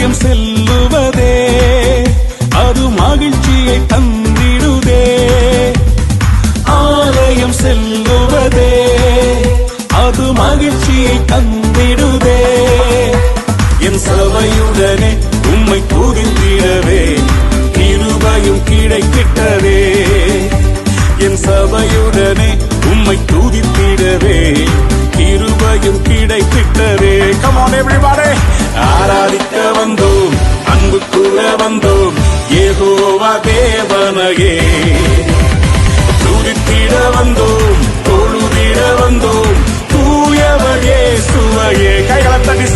ஆலயம் செல்லுவதே அது மகிழ்ச்சியை தந்திடுதே. ஆலயம் செல்லுவதே அது மகிழ்ச்சியை தந்திடுதே. என் சபையுடனே உம்மை துதித்திடவே கிருபையும் கிடைத்திட்டதே. என் சபையுடனே உம்மை துதித்திடவே கிருபையும் கிடைத்திட்டதே. Come on everybody, ஆராதிக்க வந்தோம், அன்பு கூற வந்தோம், யெகோவா தேவனையே. துதித்திட வந்தோம், தொழுதிட வந்தோம், தூயவர் இயேசுவையே. கைகளை தட்டி